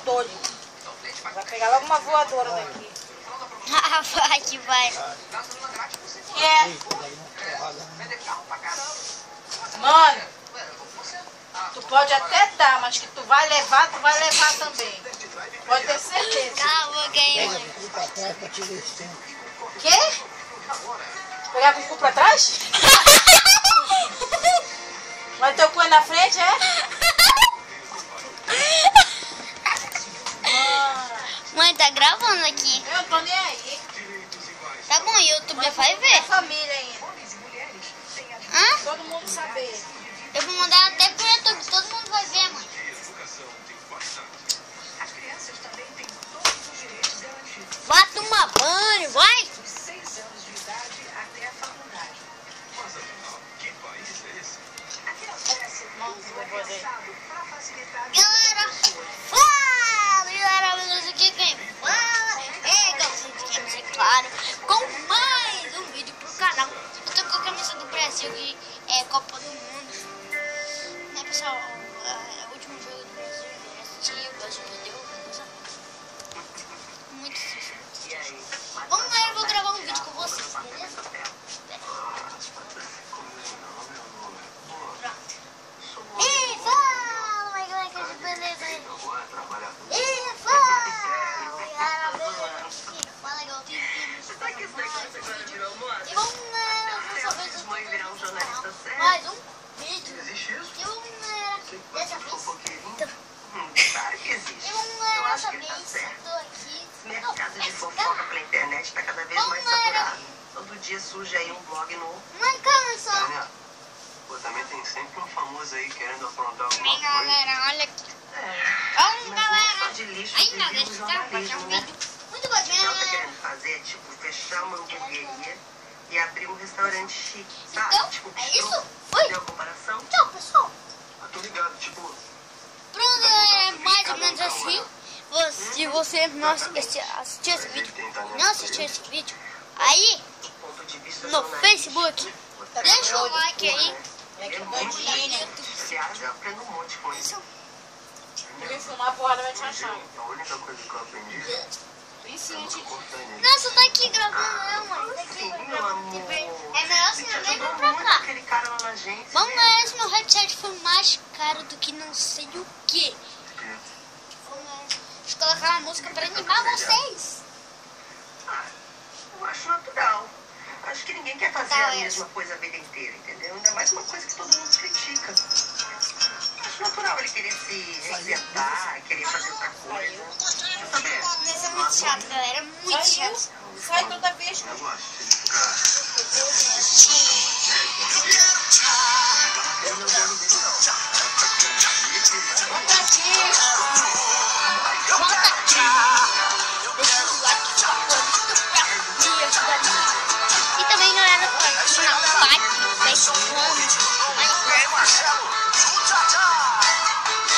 doido. Vai pegar logo uma voadora daqui. Ah, vai que vai. Que é? Mano, tu pode até dar, mas que tu vai levar também. Pode ter certeza. Cala a boca aí, mano. Quê? Pegar com o cu pra trás? Vai ter o cu aí na frente, é? Mãe, tá gravando aqui. Eu não tô nem aí. Tá bom, o YouTube vai ver. É família ainda. Hã? Todo mundo saber. Eu vou mandar até pro YouTube, todo mundo vai ver, mãe. Vá tomar banho, vai! Galera, fala! Galera, beleza? Aqui quem fala é Galcinho, é claro, com mais um vídeo pro canal. Eu tô com a camisa do Brasil e é Copa do Mundo. Né, pessoal? É o último jogo do Brasil. Eu assisti, o Brasil perdeu. Muito triste. Vamos lá, eu vou gravar um vídeo com vocês, beleza? E fala, mas galera, que beleza aí? E fala, galera, beleza? Fala, igual tem e vamos dessa vez mais um vídeo. E vamos dessa vez. Claro que existe. E vamos dessa vez. Tô aqui. Mercado de fofoca pela internet tá cada vez mais saturado. Todo dia surge aí um blog novo. Mãe, calma só. Tânia, pô, também tem sempre um famoso aí querendo aprontar alguma Vem, coisa. galera, olha aqui. Mas Vamos, não galera. só de lixo Ai, vive não, o deixa eu fazer um jornalismo, né? vídeo muito O que ela tá bacana. querendo fazer é, tipo, fechar uma hamburgueria e abrir um restaurante chique, sabe? Então, Tipo, é bistrô. isso? Foi? Entendeu a comparação? Tchau, pessoal. Eu tô ligado, tipo, Pronto, é mais ou menos assim. Se você não assistiu esse vídeo, não assistiu esse vídeo, aí Do ponto de vista no jornalístico, Facebook, deixa o like aí. ele é muito viciado, eu aprendo um monte com isso. Ele filmar a porrada vai te achar. a única coisa que eu aprendi Ensina, é cortar nele. Nossa, tá aqui gravando, não, mãe. Tá aqui Sim, meu gravando. amor. É melhor você Te não nem ajudou vir pra muito cá. aquele cara lá na agência. Vamos né? lá, esse meu headset foi mais caro do que não sei o que. Deixa eu colocar uma música pra animar vocês. Ah, eu acho natural. Acho que ninguém quer fazer Tá, a mesma coisa a vida inteira, entendeu? Ainda mais uma coisa que todo mundo critica. Acho natural ele querer se reinventar, querer fazer outra coisa. Quer saber? Mas é muito chato, galera. Muito chato. Sai toda vez. Eu gosto de ficar... Volta aqui. Volta aqui. Deixa o like favorito pra me ajudar muito. E também, galera, aqui na página, deixando Minecraft.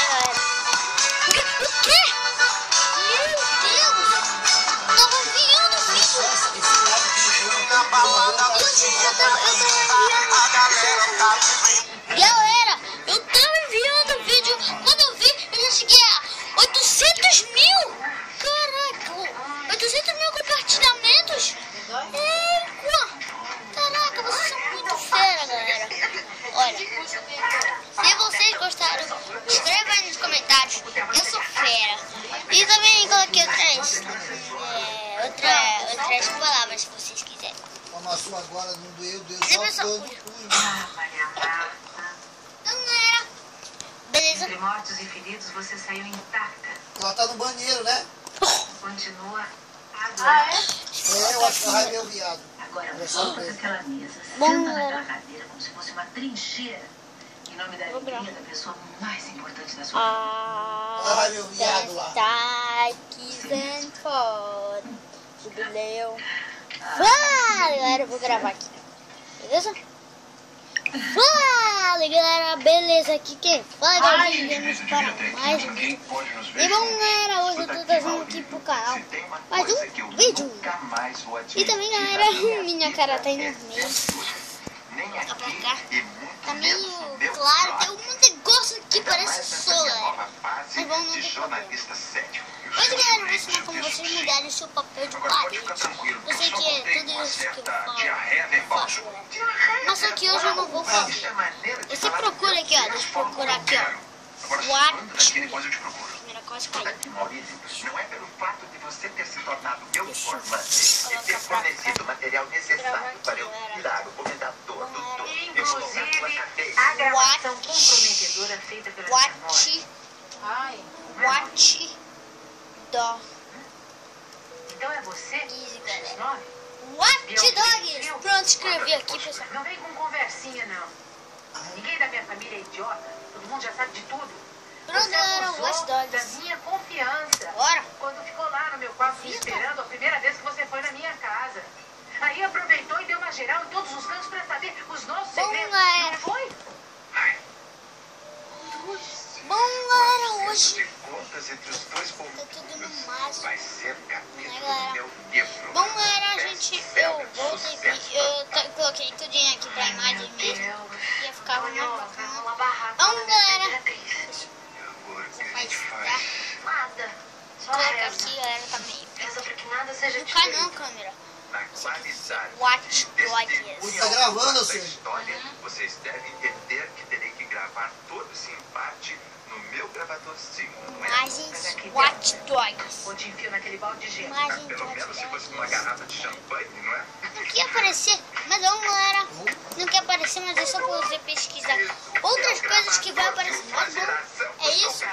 Galera. O quê? Meu Deus! Tava enviando o vídeo! Galera, eu tava enviando o vídeo. Quando eu vi, eu já cheguei a 800 mil! Caraca, 800 mil compartilhamentos! Eita! Caraca, vocês são muito fera, galera! Olha, se vocês gostaram, escreva aí nos comentários. Eu sou fera. E também coloquei outras palavras, se vocês quiserem. O nosso agora não doeu, doeu Mas é só pessoal, todo. então, galera, beleza? Entre mortos e feridos, você saiu intacta. Ela tá no banheiro, né? Continua Ah, agora. É, eu acho que vai meu viado. Agora volta para aquela mesa. Bom, Senta galera. naquela cadeira como se fosse uma trincheira. Em nome da Vou alegria da pessoa mais importante da sua vida. Ela vai meu viado lá. Tá aqui fora. Jubileu. Fala, galera, eu vou gravar aqui. Beleza? Fala, galera, beleza? Aqui quem fala, galera, viemos para mais um vídeo. E bom, galera, hoje eu tô trazendo aqui pro canal mais um vídeo. E também, galera, minha cara tá indo meio. Tá pra cá. Tá meio claro, tem um negócio negócio aqui parece sol, galera. Mas vamos não ter problema. Hoje, galera, eu vou ensinar como vocês mudarem o seu papel de parede. Eu sei que é tudo isso que eu faço, galera. Mas só que hoje eu não vou fazer. Você procura aqui, ó. Deixa eu procurar aqui, ó. Primeira coisa que caiu. Não é pelo fato de você ter se tornado meu informante e ter fornecido o material necessário para eu tirar o comendador do topo e colocar sua cadeia. A gravação comprometedora feita pela Watch Dog. Então é você? Easy, galera. X9? Watch Dogs. Pronto, escrevi aqui, pessoal. Não vem com conversinha, não. Ninguém da minha família é idiota. Todo mundo já sabe de tudo. Pronto, Você galera, abusou Watch da Dogs. minha confiança. Bora. Quando ficou lá no meu quarto me esperando a primeira vez que você foi na minha casa. Aí aproveitou e deu uma geral em todos os cantos pra saber os nossos segredos. galera. Não foi? Bom, galera, hoje De contas entre os dois tá tudo no conjuntos máximo. vai ser capítulo galera? do meu livro. Bom, galera, gente, eu voltei. Coloquei tudinho aqui pra imagem mesmo. Ia ficar uma bacana. Vamos, galera. Você faz, tá? Nada. Só Coloca reza. aqui, galera, tá meio. Reza pra que nada seja Não cai não, diferente. câmera. Na qualidade Watch testemunho Dogs. Tá gravando, da Sérgio? história, vocês devem entender que terei que gravar todo esse embate no meu gravadorzinho, não é? Imagens Watch Dogs. Ou te enfio naquele balde de gelo. Imagens Pelo Watch menos se fosse Dogs. uma garrafa de champanhe, não é? Não quer aparecer, mas vamos, galera. Não quer aparecer, mas é só pra você pesquisar outras coisas que vai aparecer. Mas bom, é isso.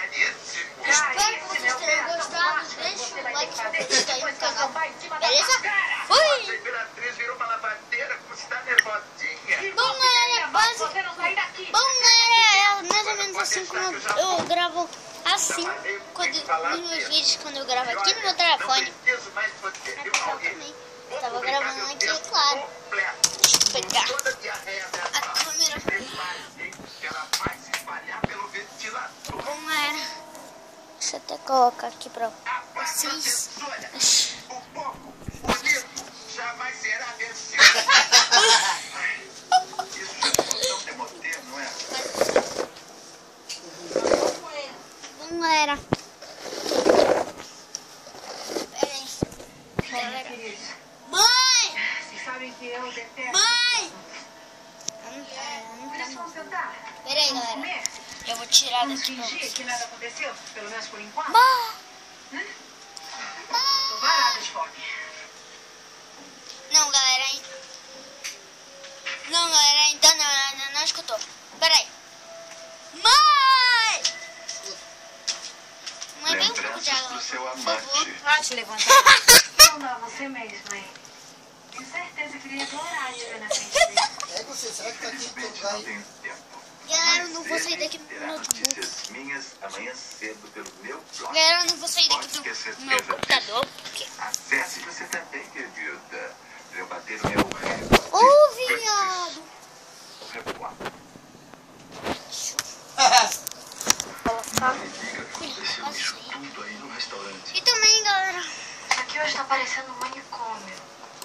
Espero que vocês tenham gostado. Deixa o like se inscreva aí no canal. Beleza? A Fui! Imperatriz virou uma lavadeira como está nervosinha. Bom, galera, base. Você não sai daqui. Bom, galera, é mais ou menos assim como eu gravo assim nos meus vídeos quando eu gravo aqui no meu telefone. Não preciso mais de você, viu, Eu Maurício? também. Vou Tava publicar gravando meu aqui, texto claro. completo. Deixa eu pegar Toda diarreia dessa. a câmera. Que ela vai se espalhar pelo ventilador. Bom, galera, deixa eu até colocar aqui pra vocês. O pouco bonito já vai ser a vencido. Isso já não demorei, não é? Bom, galera. Pera aí. Galera. Mãe! Vocês sabem que eu detesto. Mãe! Por isso vamos sentar. Pera aí, Vamos galera. comer. Eu vou tirar Vamos daqui pra fingir que vocês. nada aconteceu. Pelo menos por enquanto. Mãe! Tô varada de fome. Não, galera, não, galera, ainda não escutou. Pera aí. Mãe! Mãe, vem um pouco de água, Lembranças do seu por favor. amante. Vai te levantar. Não dá você mesmo, hein? Tenho certeza que ele ia adorar te ver na frente dele. É você, será que tá aqui em todo Infelizmente lugar não aí? tenho tempo. Galera, eu não vou sair daqui do Terá meu notebook. notícias minhas amanhã cedo pelo meu blog. Galera, eu não vou sair daqui do meu computador, porque... Acesse você também, querida. Pra eu bater o meu Ô, viado! recorde. Deixa eu colocar... Me diga que aconteceu isso tudo aí no restaurante. E também, galera... Isso aqui hoje tá parecendo um manicômio.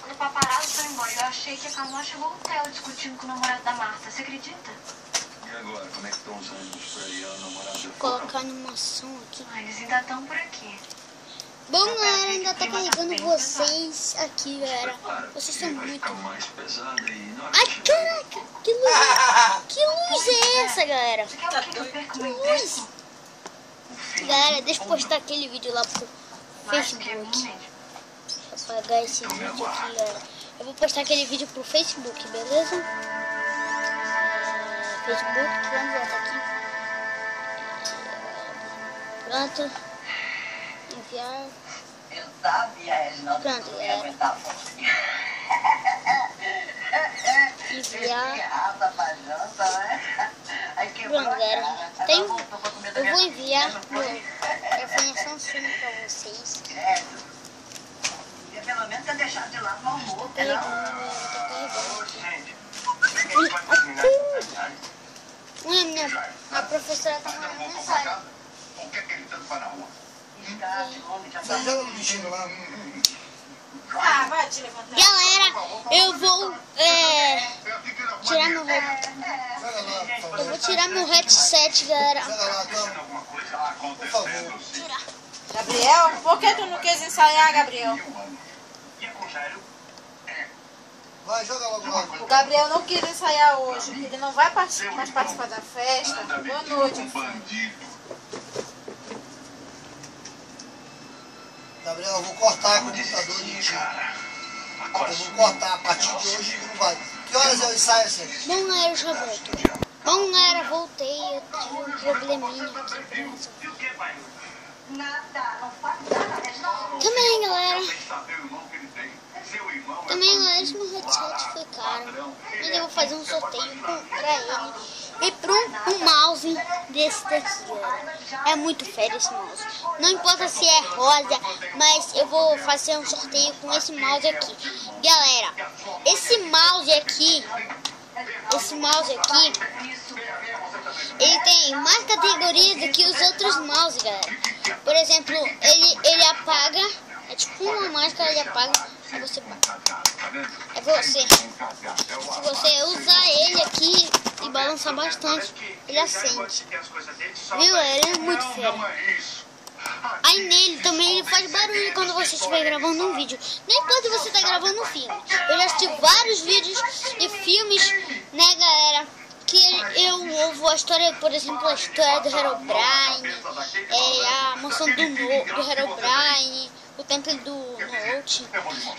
Quando o paparazzo foi embora, eu achei que a Camila chegou ao hotel discutindo com o namorado da Marta. Você acredita? E agora, como é que estão os ânimos por aí? A namorada Deixa eu colocar animação aqui. Ah, eles ainda estão por aqui. Bom, galera, ainda tá carregando vocês aqui, galera. Vocês são vai muito... ficar mais pesada e na hora Ai, que caraca! Que luz é essa, galera? Você quer o quê? Que eu perca Que meu luz! emprego? Galera, deixa eu postar aquele vídeo lá pro Mais do que Facebook. realmente. Deixa eu apagar esse vídeo aqui, galera. Eu vou postar aquele vídeo pro Facebook, beleza? Facebook, vamos lá, tá aqui. Pronto. Enviar. Eu sabia, Reginaldo, Pronto, que eu ia galera. aguentar você. Enviar. Essa pra janta, né? Aí quebrou Pronto, a galera. cara. Tem... Ela voltou pra comer da Eu minha vou enviar filha, não meu foi? telefone Samsung pra vocês. É. Devia pelo menos ter deixado de lado no almoço, Tô não? carregando, galera. Tô carregando. Ô, gente, como é que a gente vai terminar essa viagem? A professora tá mandando mensagem. O que é que ele tanto vai na rua? Está de nome, já Você joga no bichinho lá. Ah, vai te levantar. Galera, eu vou tirar meu Eu vou tirar meu headset, galera. Por favor. Tirar. Gabriel, por que tu não quis ensaiar, Gabriel? Vai, joga logo lá. O Gabriel não quis ensaiar hoje, ele não vai mais participar da festa. Boa noite, filho. Gabriel, eu vou cortar com o computador de ti. Eu vou cortar a partir de hoje, não vai. Que horas é o ensaio, Sérgio? Bom, galera, eu já volto. Bom, galera, voltei. Eu tive um probleminha aqui. Também, galera, esse meu headset foi caro. Mas eu vou fazer um sorteio pra ele. E pra um mouse desse daqui, galera. É muito fera esse mouse. Não importa se é rosa, mas eu vou fazer um sorteio com esse mouse aqui. Galera, esse mouse aqui, ele tem mais categorias do que os outros mouse, galera. Por exemplo, ele apaga, é tipo uma máscara, ele apaga, aí você paga. É você. Se você usar ele aqui e balançar bastante, ele acende. Viu? Ele é muito fera. Aí nele também ele faz barulho quando você estiver gravando um vídeo. Nem quando você está gravando um filme. Eu já assisti vários vídeos e filmes, né, galera? Que eu ouvo a história, por exemplo, a história do Herobrine, a mansão do Herobrine, o templo do Note.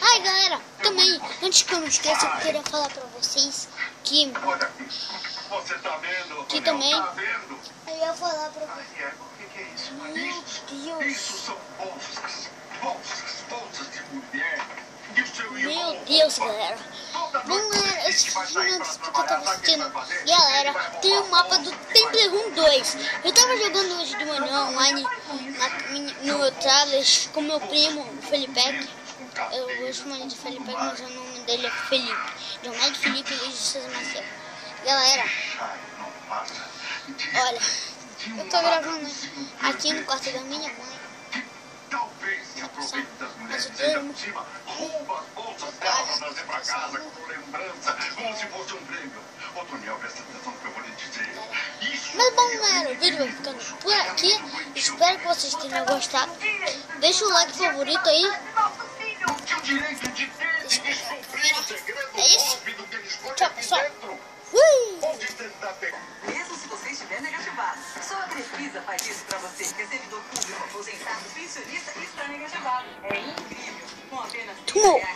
Ai, galera, também, antes que eu não esqueça, eu queria falar pra vocês que também eu ia falar pra vocês. Meu Deus, galera. Bom, galera, esses momentos que eu tava assistindo, galera, tem o mapa do Temple Run 2. Eu tava jogando hoje de manhã online no meu tablet com meu primo, o Felipe. Eu chamo ele de Felipe, mas o nome dele é Felipe. Leonardo Felipe Luiz de Souza Macedo. Galera, olha, eu tô gravando aqui no quarto da minha mãe. Mas eu durmo. Mas bom, galera, o vídeo vai ficando por aqui. Espero que vocês tenham gostado. Deixa o like favorito aí. É isso. Tchau, pessoal. Mesmo se você estiver negativado. Só a Crefisa faz isso pra você, que é servidor público, aposentado, pensionista e está negativado. É incrível. Com apenas R$20